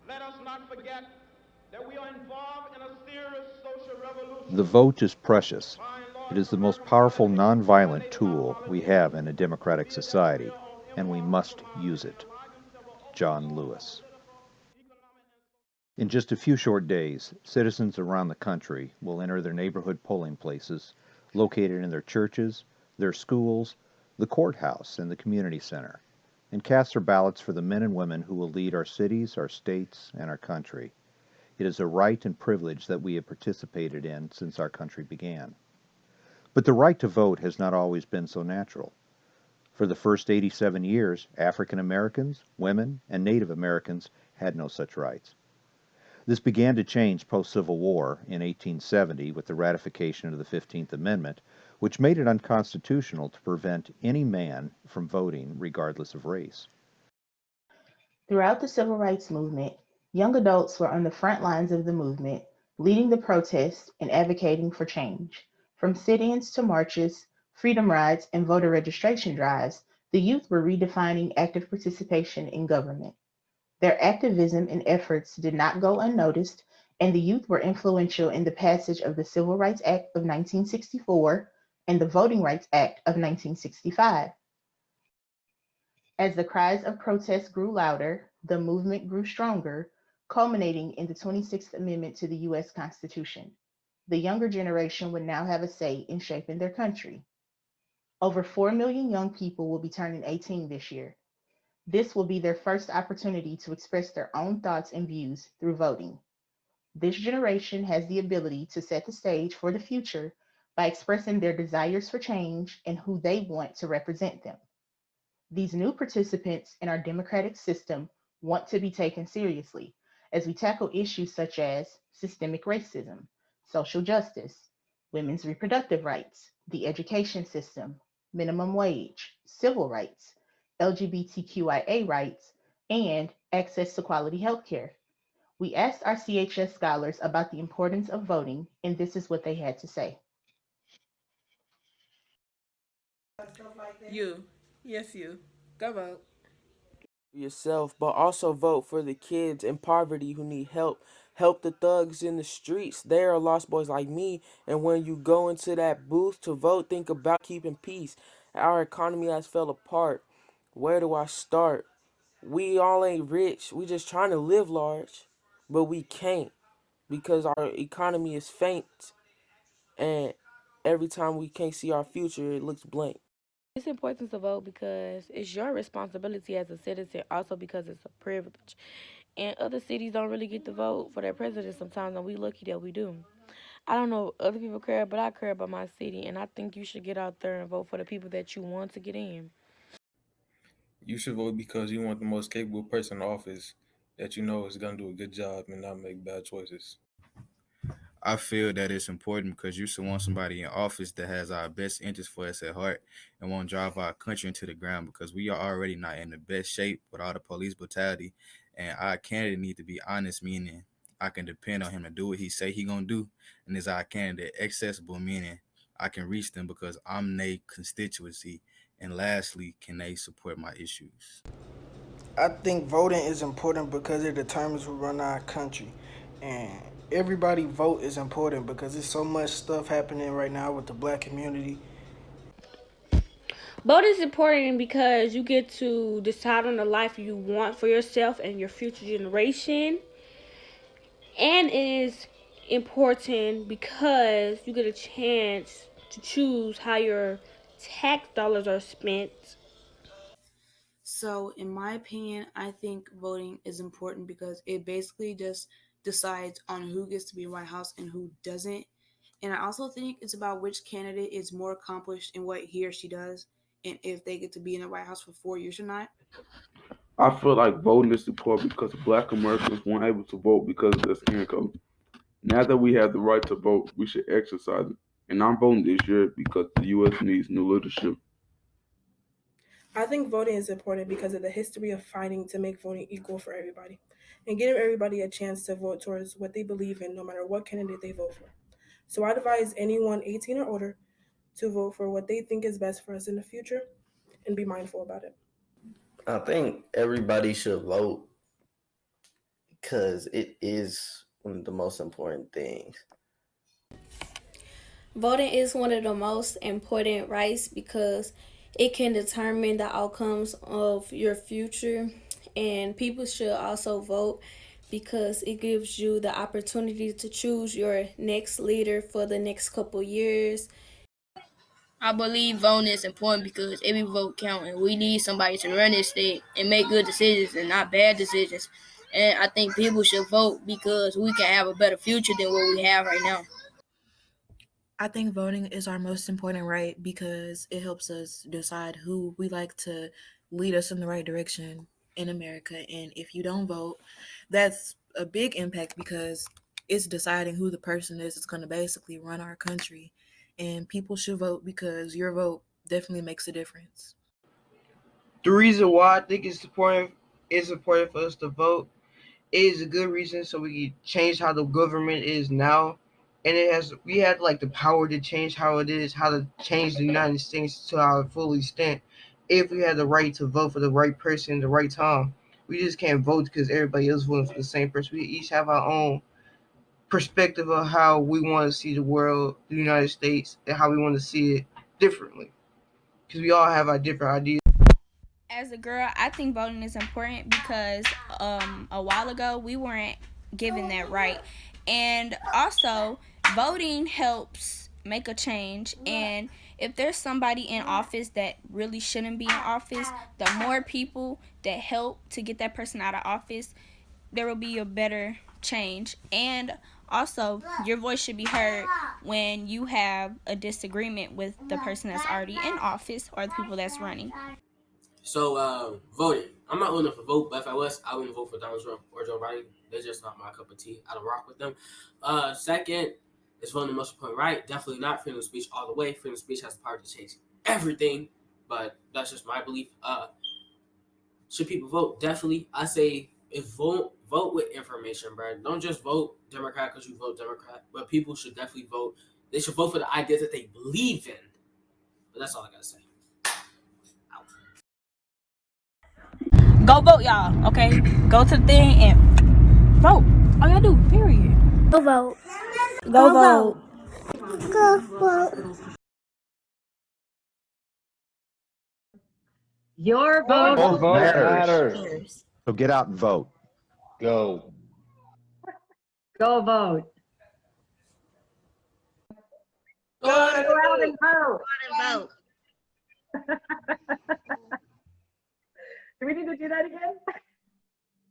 Let us not forget that we are involved in a serious social revolution. The vote is precious. By and It large, is the most American powerful society nonviolent dominated by tool we have politicians in a who democratic did their society, will on and we immoral must demands use and it. denied themselves of John all Lewis. political, economic, and In just a few short days, citizens around the country will enter their neighborhood polling places located in their churches, their schools, the courthouse, and the community center, and cast their ballots for the men and women who will lead our cities, our states, and our country. It is a right and privilege that we have participated in since our country began. But the right to vote has not always been so natural. For the first 87 years, African Americans, women, and Native Americans had no such rights. This began to change post-Civil War in 1870 with the ratification of the 15th Amendment, which made it unconstitutional to prevent any man from voting regardless of race. Throughout the civil rights movement, young adults were on the front lines of the movement, leading the protests and advocating for change. From sit ins to marches, freedom rides, and voter registration drives, the youth were redefining active participation in government. Their activism and efforts did not go unnoticed, and the youth were influential in the passage of the Civil Rights Act of 1964 and the Voting Rights Act of 1965. As the cries of protest grew louder, the movement grew stronger, culminating in the 26th Amendment to the U.S. Constitution. The younger generation would now have a say in shaping their country. Over 4 million young people will be turning 18 this year. This will be their first opportunity to express their own thoughts and views through voting. This generation has the ability to set the stage for the future by expressing their desires for change and who they want to represent them. These new participants in our democratic system want to be taken seriously as we tackle issues such as systemic racism, social justice, women's reproductive rights, the education system, minimum wage, civil rights, LGBTQIA rights, and access to quality healthcare. We asked our CHS scholars about the importance of voting, and this is what they had to say. You. Yes, you. Go vote. Yourself, but also vote for the kids in poverty who need help. Help the thugs in the streets. They are lost boys like me. And when you go into that booth to vote, think about keeping peace. Our economy has fell apart. Where do I start? We all ain't rich. We just trying to live large, but we can't because our economy is faint. And every time we can't see our future, it looks blank. It's important to vote because it's your responsibility as a citizen, also because it's a privilege. And other cities don't really get to vote for their president sometimes, and we lucky that we do. I don't know if other people care, but I care about my city, and I think you should get out there and vote for the people that you want to get in. You should vote because you want the most capable person in office that you know is going to do a good job and not make bad choices. I feel that it's important because you should want somebody in office that has our best interest for us at heart and won't drive our country into the ground because we are already not in the best shape with all the police brutality. And our candidate need to be honest, meaning I can depend on him to do what he say he gonna do, and is our candidate accessible, meaning I can reach them because I'm their constituency. And lastly, can they support my issues? I think voting is important because it determines who run our country. And everybody vote is important because there's so much stuff happening right now with the black community. Voting is important because you get to decide on the life you want for yourself and your future generation. And it is important because you get a chance to choose how your tax dollars are spent. So, in my opinion, I think voting is important because it basically just decides on who gets to be in White House and who doesn't. And I also think it's about which candidate is more accomplished in what he or she does and if they get to be in the White House for 4 years or not. I feel like voting is important because black Americans weren't able to vote because of their skin color. Now that we have the right to vote, we should exercise it. And I'm voting this year because the U.S. needs new leadership. I think voting is important because of the history of fighting to make voting equal for everybody and giving everybody a chance to vote towards what they believe in, no matter what candidate they vote for. So I advise anyone 18 or older to vote for what they think is best for us in the future and be mindful about it. I think everybody should vote because it is one of the most important things. Voting is one of the most important rights because it can determine the outcomes of your future, and people should also vote because it gives you the opportunity to choose your next leader for the next couple years. I believe voting is important because every vote counts, and we need somebody to run this state and make good decisions and not bad decisions. And I think people should vote because we can have a better future than what we have right now. I think voting is our most important right because it helps us decide who we like to lead us in the right direction in America. And if you don't vote, that's a big impact because it's deciding who the person is that's going to basically run our country. And people should vote because your vote definitely makes a difference. The reason why I think it's important for us to vote is a good reason so we can change how the government is now. And we have like the power to change how it is, how to change the United States to our full extent if we had the right to vote for the right person at the right time. We just can't vote because everybody else voting for the same person. We each have our own perspective of how we want to see the world, the United States, and how we want to see it differently. Because we all have our different ideas. As a girl, I think voting is important because a while ago we weren't given that right. And also, voting helps make a change. And if there's somebody in office that really shouldn't be in office, the more people that help to get that person out of office, there will be a better change. And also, your voice should be heard when you have a disagreement with the person that's already in office or the people that's running. So, voting. I'm not old enough to vote, but if I was, I wouldn't vote for Donald Trump or Joe Biden. They're just not my cup of tea. I don't rock with them. Second, is voting the most important right? Definitely not freedom of speech all the way. Freedom of speech has the power to change everything, but that's just my belief. Should people vote? Definitely. I say vote with information, bro. Don't just vote Democrat because you vote Democrat, but people should definitely vote. They should vote for the ideas that they believe in. But that's all I gotta say. Go vote, y'all. Okay, go to the thing and vote. All y'all do. Period. Go vote. Go vote. Go vote. Your vote, matters. So get out and vote. Go. Go vote. Go out and vote. Do we need to do that again?